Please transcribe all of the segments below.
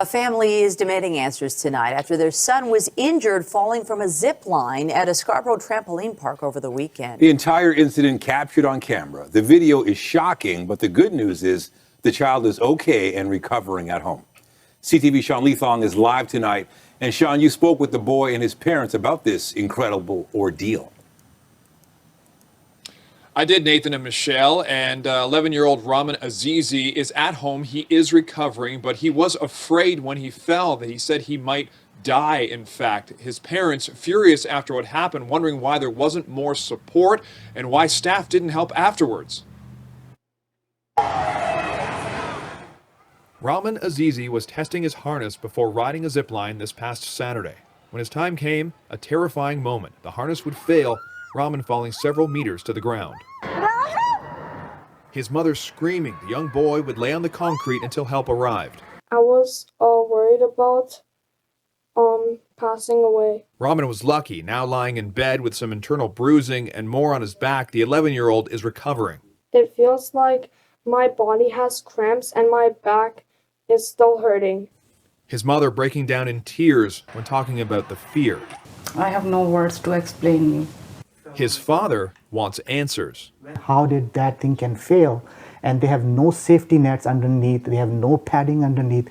A family is demanding answers tonight after their son was injured falling from a zip line at a Scarborough trampoline park over the weekend. The entire incident captured on camera. The video is shocking, but the good news is the child is okay and recovering at home. CTV's Sean Leathong is live tonight. And Sean, you spoke with the boy and his parents about this incredible ordeal. I did, Nathan and Michelle, and 11-year-old Raman Azizi is at home. He is recovering, but he was afraid when he fell that he said he might die, in fact. His parents furious after what happened, wondering why there wasn't more support and why staff didn't help afterwards. Raman Azizi was testing his harness before riding a zip line this past Saturday. When his time came, a terrifying moment. The harness would fail, Raman falling several meters to the ground. His mother screaming. The young boy would lay on the concrete until help arrived. I was worried about passing away. Raman was lucky, now lying in bed with some internal bruising and more on his back. The 11-year-old is recovering. It feels like my body has cramps and my back is still hurting. His mother breaking down in tears when talking about the fear. I have no words to explain you. His father wants answers. How did that thing can fail? And they have no safety nets underneath. They have no padding underneath.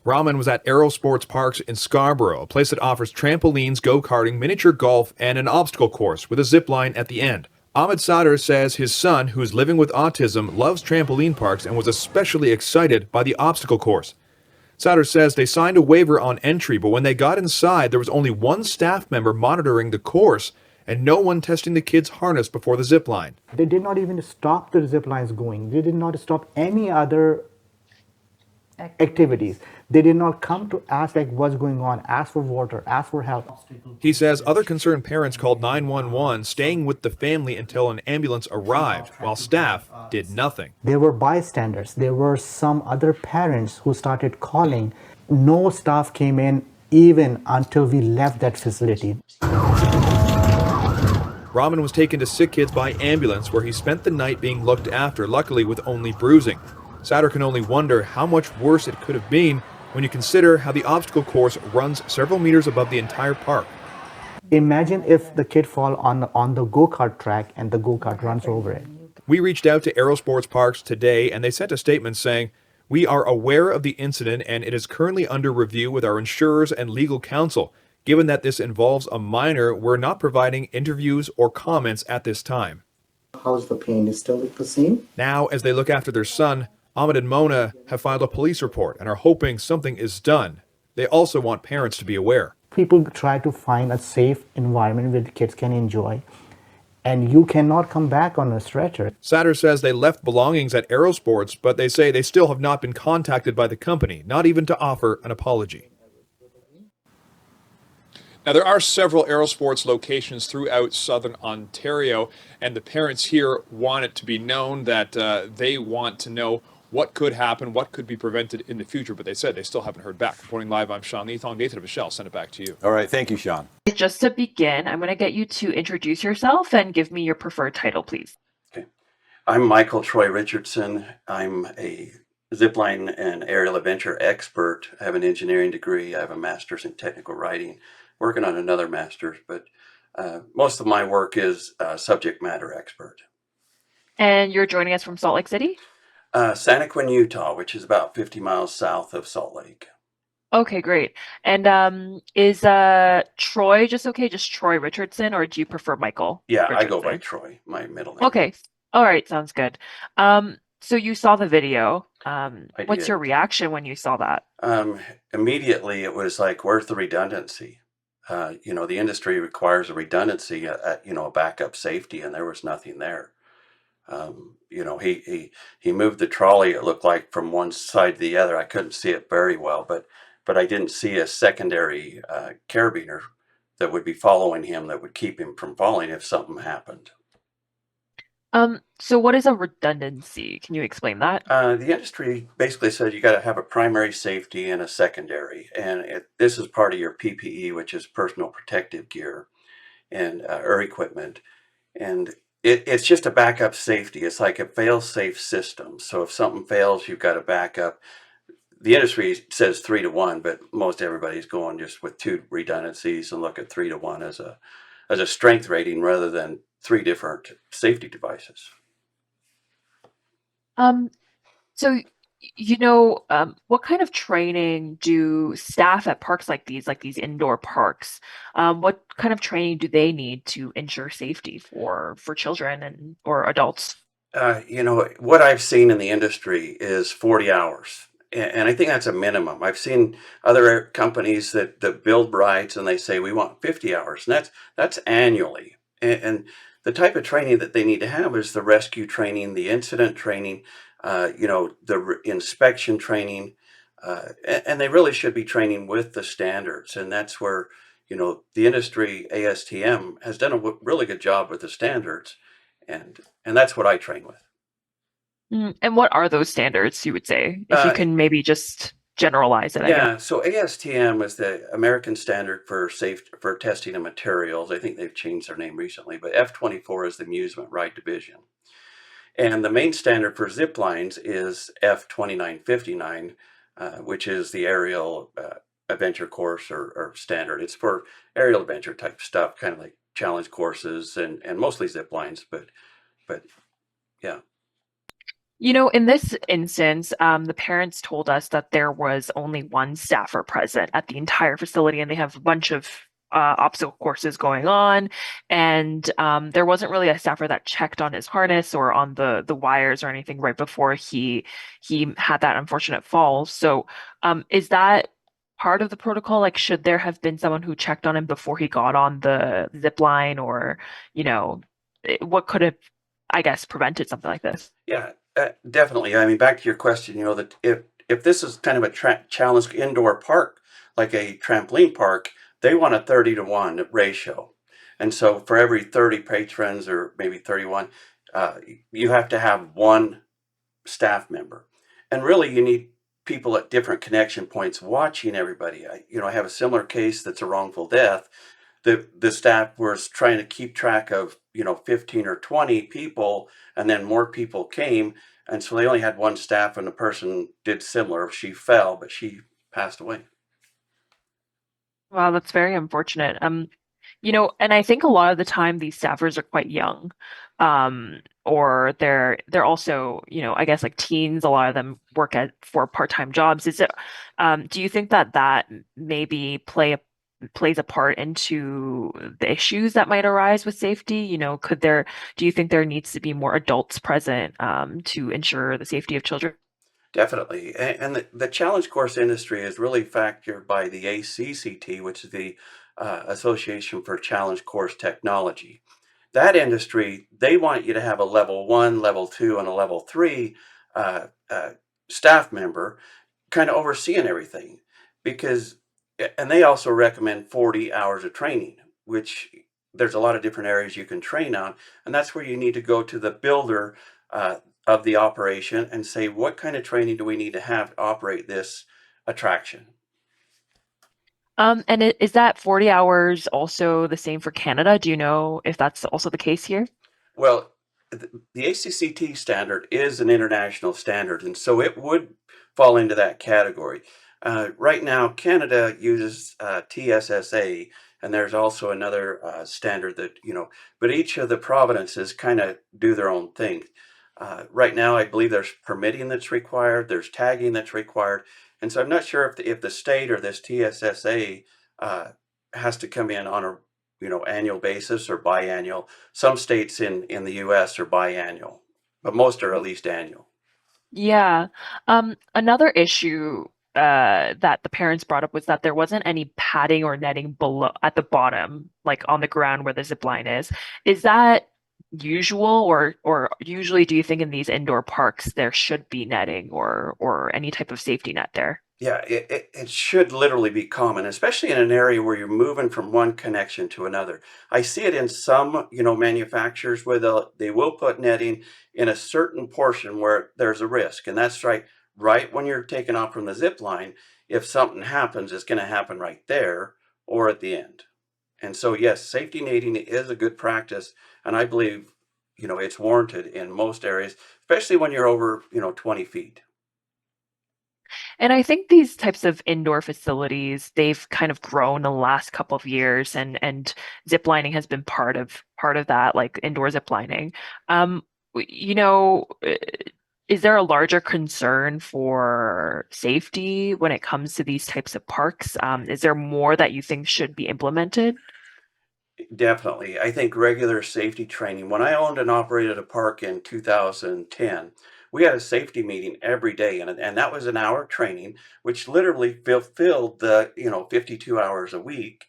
Raman was at Aero Sports Parks in Scarborough, a place that offers trampolines, go-karting, miniature golf, and an obstacle course with a zip line at the end. Ahmed Sadr says his son, who is living with autism, loves trampoline parks and was especially excited by the obstacle course. Sadr says they signed a waiver on entry, but when they got inside, there was only one staff member monitoring the course and no one testing the kid's harness before the zip line. They did not even stop the zip lines going. They did not stop any other activities. They did not come to ask like what's going on, ask for water, ask for help. He says other concerned parents called 911, staying with the family until an ambulance arrived, while staff did nothing. There were bystanders. There were some other parents who started calling. No staff came in even until we left that facility. Raman was taken to Sick Kids by ambulance, where he spent the night being looked after, luckily with only bruising. Sadr can only wonder how much worse it could have been when you consider how the obstacle course runs several meters above the entire park. Imagine if the kid fall on the go-kart track and the go-kart runs over it. We reached out to Aero Sports Parks today, and they sent a statement saying, "We are aware of the incident and it is currently under review with our insurers and legal counsel. Given that this involves a minor, we're not providing interviews or comments at this time." How's the pain? Is still the same? Now, as they look after their son, Ahmed and Mona have filed a police report and are hoping something is done. They also want parents to be aware. People try to find a safe environment where the kids can enjoy, and you cannot come back on a stretcher. Sadr says they left belongings at Aero Sports, but they say they still have not been contacted by the company, not even to offer an apology. Now, there are several Aero Sports locations throughout southern Ontario, and the parents here want it to be known that they want to know what could happen, what could be prevented in the future, but they said they still haven't heard back. Reporting live, I'm Sean Leathong. Nathan and Michelle, send it back to you. All right, thank you, Sean. Just to begin, I'm going to get you to introduce yourself and give me your preferred title, please. Okay. I'm Michael Troy Richardson. I'm a zipline and aerial adventure expert. I have an engineering degree. I have a master's in technical writing. Working on another master's, but most of my work is subject matter expert. And you're joining us from Salt Lake City? Santaquin, Utah, which is about 50 miles south of Salt Lake. Okay, great. And is Troy just okay? Just Troy Richardson, or do you prefer Michael? Yeah, Richardson? I go by Troy, my middle name. Okay. All right, sounds good. So you saw the video. What's your reaction when you saw that? Immediately, it was like, where's the redundancy? The industry requires a redundancy, a backup safety, and there was nothing there. He moved the trolley, it looked like, from one side to the other. I couldn't see it very well, but I didn't see a secondary carabiner that would be following him that would keep him from falling if something happened. So what is a redundancy? Can you explain that? The industry basically said you got to have a primary safety and a secondary, and this is part of your PPE, which is personal protective gear and or equipment, and it's just a backup safety. It's like a fail-safe system. So if something fails, you've got a backup. the industry says 3 to 1, but most everybody's going just with 2 redundancies and look at 3 to 1 as a strength rating rather than 3 different safety devices. Um, so, what kind of training do staff at parks like these indoor parks, what kind of training do they need to ensure safety for children and or adults? What I've seen in the industry is 40 hours. And I think that's a minimum. I've seen other companies that build rides and they say we want 50 hours, and that's annually. And the type of training that they need to have is the rescue training, the incident training, inspection training, and they really should be training with the standards. And that's where the industry ASTM has done a really good job with the standards, and that's what I train with. And what are those standards, you would say? If you Uh, can maybe just generalize it, I guess. yeah, so ASTM is the American Standard for testing of materials. I think they've changed their name recently, but F24 is the amusement ride division. And the main standard for zip lines is F2959, which is the aerial adventure course or standard. It's for aerial adventure type stuff, kind of like challenge courses and mostly zip lines, but yeah. In this instance, the parents told us that there was only one staffer present at the entire facility, and they have a bunch of obstacle courses going on. And there wasn't really a staffer that checked on his harness or on the wires or anything right before he had that unfortunate fall. So, is that part of the protocol? Like, should there have been someone who checked on him before he got on the zip line, or what could have, I guess, prevented something like this? Yeah, definitely. I mean, back to your question, that if this is kind of a challenge indoor park, like a trampoline park, they want a 30 to 1 ratio. And so for every 30 patrons or maybe 31, you have to have one staff member. And really, you need people at different connection points watching everybody. I have a similar case that's a wrongful death. The staff was trying to keep track of 15 or 20 people, and then more people came, and so they only had one staff, and the person did similar. She fell, but she passed away. Wow, that's very unfortunate. And I think a lot of the time these staffers are quite young, or they're also, I guess like teens. A lot of them work for part-time jobs. Do you think that maybe plays a part into the issues that might arise with safety? Do you think there needs to be more adults present, to ensure the safety of children? Definitely. And the challenge course industry is really factored by the ACCT, which is the Association for Challenge Course Technology. That industry, they want you to have a level 1, level 2, and a level 3 uh, uh, staff member kind of overseeing everything. Because, and they also recommend 40 hours of training, which there's a lot of different areas you can train on. And that's where you need to go to the builder of the operation and say, what kind of training do we need to have to operate this attraction? And is that 40 hours also the same for Canada? Do you know if that's also the case here? Well, the ACCT standard is an international standard, and so it would fall into that category. Right now, Canada uses TSSA, and there's also another standard that, but each of the provinces kind of do their own thing. Right now, I believe there's permitting that's required, there's tagging that's required, and so I'm not sure if the state or this TSSA has to come in on a annual basis or biannual. Some states in the U.S. are biannual, but most are at least annual. Yeah. Another issue that the parents brought up was that there wasn't any padding or netting below at the bottom, like on the ground where the zip line is. Is that usual, or usually do you think in these indoor parks there should be netting or any type of safety net there? Yeah, it should literally be common, especially in an area where you're moving from one connection to another. I see it in some, manufacturers where they will put netting in a certain portion where there's a risk, and that's right when you're taking off from the zip line. If something happens, it's going to happen right there or at the end. And so, yes, safety netting is a good practice, and I believe, it's warranted in most areas, especially when you're over, 20 feet. And I think these types of indoor facilities, they've kind of grown the last couple of years, and zip lining has been part of that, like indoor zip lining. Um, you know, is there a larger concern for safety when it comes to these types of parks? Is there more that you think should be implemented? Definitely. I think regular safety training. When I owned and operated a park in 2010, we had a safety meeting every day, and that was an hour training, which literally filled the 52 hours a week.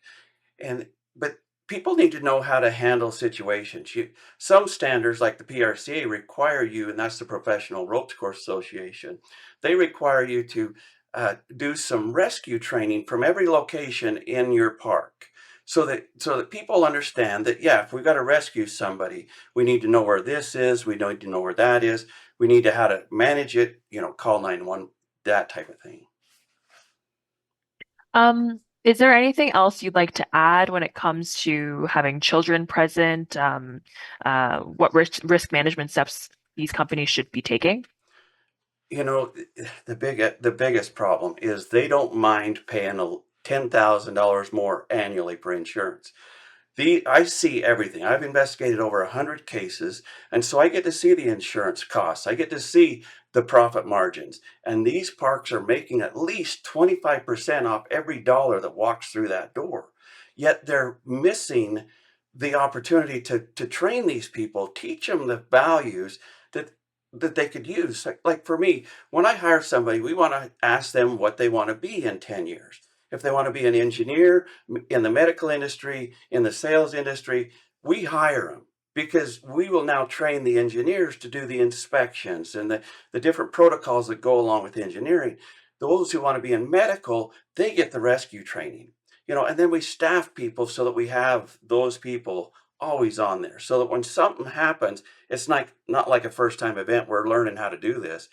And but people need to know how to handle situations. Some standards like the PRCA require you, and that's the Professional Ropes Course Association. They require you to do some rescue training from every location in your park, so that people understand that, yeah, if we've got to rescue somebody, we need to know where this is. We need to know where that is. We need to how to manage it. Call 911, that type of thing. Is there anything else you'd like to add when it comes to having children present? What risk management steps these companies should be taking? You know, the biggest problem is they don't mind paying $10,000 more annually for insurance. I see everything. I've investigated over 100 cases, and so I get to see the insurance costs. I get to see the profit margins. And these parks are making at least 25% off every dollar that walks through that door. Yet they're missing the opportunity to train these people, teach them the values that they could use. Like for me, when I hire somebody, we want to ask them what they want to be in 10 years. If they want to be an engineer in the medical industry, in the sales industry, we hire them because we will now train the engineers to do the inspections and the different protocols that go along with engineering. Those who want to be in medical, they get the rescue training, and then we staff people so that we have those people always on there so that when something happens, it's not like a first time event. We're learning how to do this.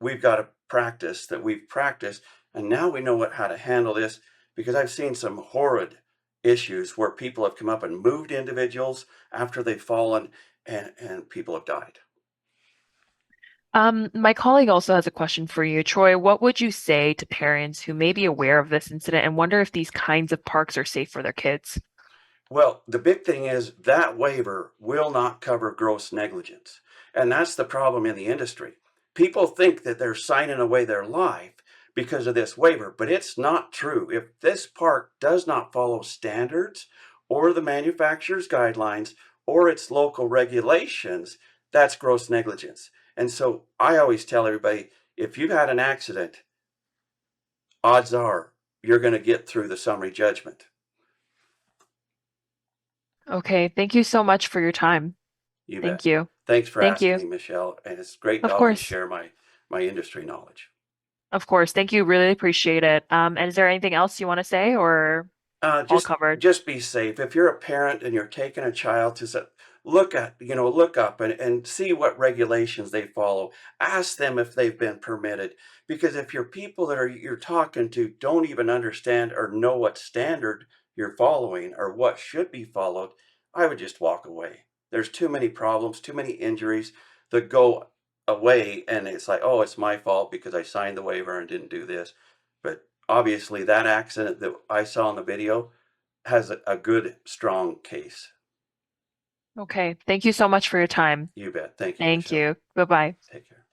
We've got to practice that we've practiced, and now we know how to handle this, because I've seen some horrid issues where people have come up and moved individuals after they've fallen, and people have died. My colleague also has a question for you. Troy, what would you say to parents who may be aware of this incident and wonder if these kinds of parks are safe for their kids? Well, the big thing is that waiver will not cover gross negligence. And that's the problem in the industry. People think that they're signing away their life because of this waiver, but it's not true. If this park does not follow standards or the manufacturer's guidelines or its local regulations, that's gross negligence. And so I always tell everybody, if you've had an accident, odds are you're going to get through the summary judgment. Okay, thank you so much for your time. You Thank bet. you. Thanks for Thank asking you. me, Michelle. And it's great to Of always course. share my industry knowledge. Of course. Thank you. Really appreciate it. And is there anything else you want to say or all Just covered? just be safe. If you're a parent and you're taking a child to look up and see what regulations they follow. Ask them if they've been permitted. Because if your people that you're talking to don't even understand or know what standard you're following or what should be followed, I would just walk away. There's too many problems, too many injuries that go away, and it's like, oh, it's my fault because I signed the waiver and didn't do this. But obviously, that accident that I saw in the video has a good, strong case. Okay. Thank you so much for your time. You bet. Thank you, Thank Michelle. you. Bye-bye. Take care.